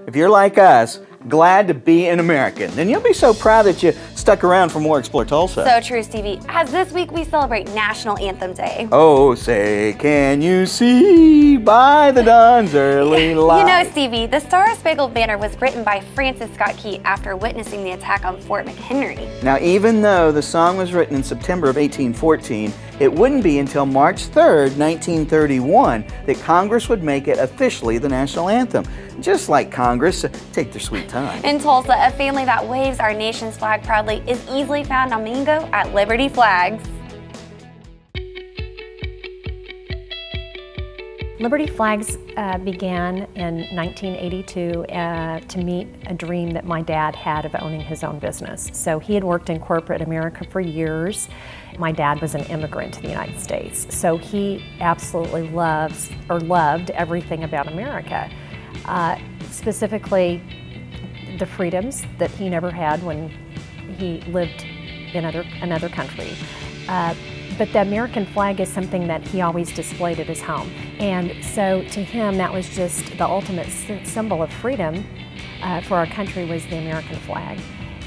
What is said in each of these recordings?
If you're like us, glad to be an American, then you'll be so proud that you stuck around for more Explore Tulsa. So true, Stevie, as this week we celebrate National Anthem Day. Oh, say, can you see by the dawn's early light? You know, Stevie, the Star-Spangled Banner was written by Francis Scott Key after witnessing the attack on Fort McHenry. Now, even though the song was written in September of 1814, it wouldn't be until March 3rd, 1931, that Congress would make it officially the national anthem. Just like Congress, take their sweet time. In Tulsa, a family that waves our nation's flag proudly is easily found on Mingo at Liberty Flags. Liberty Flags began in 1982 to meet a dream that my dad had of owning his own business. So he had worked in corporate America for years. My dad was an immigrant to the United States, so he absolutely loved everything about America. Specifically, the freedoms that he never had when he lived in another country. But the American flag is something that he always displayed at his home. And so to him, that was just the ultimate symbol of freedom for our country, was the American flag.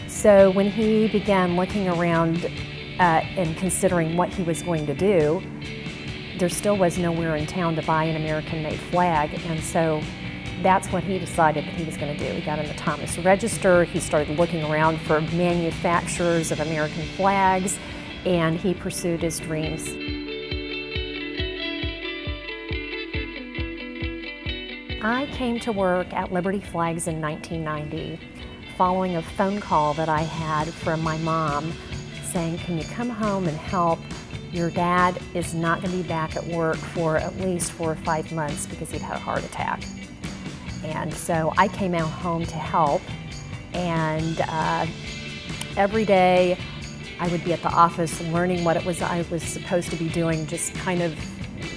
So when he began looking around and considering what he was going to do, there still was nowhere in town to buy an American-made flag. And so that's what he decided that he was going to do. He got in the Thomas Register, he started looking around for manufacturers of American flags, and he pursued his dreams. I came to work at Liberty Flags in 1990 following a phone call that I had from my mom saying, can you come home and help? Your dad is not going to be back at work for at least 4 or 5 months because he'd had a heart attack. And so I came out home to help, and every day I would be at the office learning what it was I was supposed to be doing, just kind of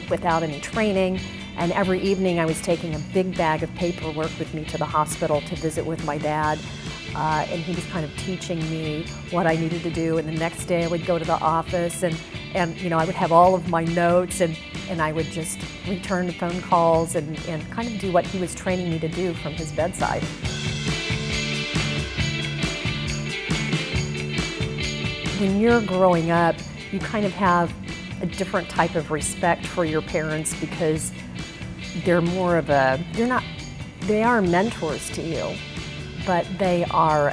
without any training. And every evening I was taking a big bag of paperwork with me to the hospital to visit with my dad. And he was kind of teaching me what I needed to do. And the next day I would go to the office and you know, I would have all of my notes, and I would just return the phone calls and kind of do what he was training me to do from his bedside. When you're growing up, you kind of have a different type of respect for your parents because they're more of they are mentors to you, but they are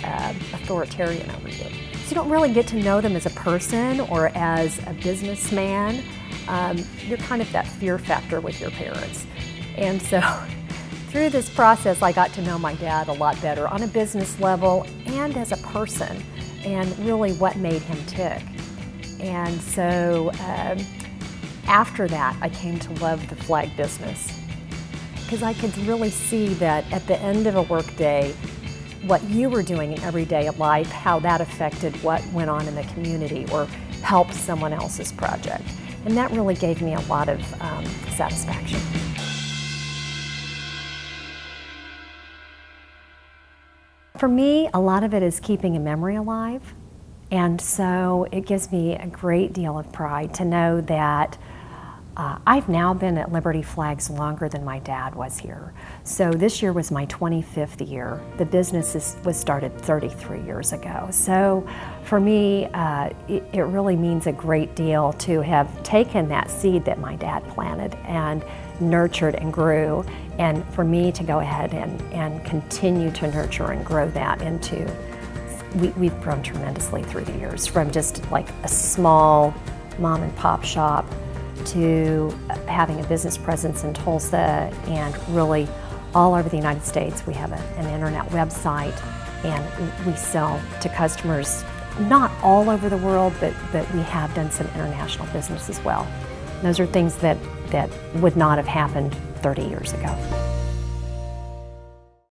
authoritarian over you. So you don't really get to know them as a person or as a businessman. You're kind of that fear factor with your parents. And so through this process, I got to know my dad a lot better on a business level and as a person, and really what made him tick. And so after that, I came to love the flag business because I could really see that at the end of a work day, what you were doing in everyday life, how that affected what went on in the community or helped someone else's project. And that really gave me a lot of satisfaction. For me, a lot of it is keeping a memory alive. And so it gives me a great deal of pride to know that I've now been at Liberty Flags longer than my dad was here. So this year was my 25th year. The business was started 33 years ago. So for me, it really means a great deal to have taken that seed that my dad planted and nurtured and grew, and for me to go ahead and continue to nurture and grow that into, we've grown tremendously through the years, from just like a small mom and pop shop to having a business presence in Tulsa and really all over the United States. We have an internet website, and we sell to customers not all over the world, but we have done some international business as well. Those are things that would not have happened 30 years ago.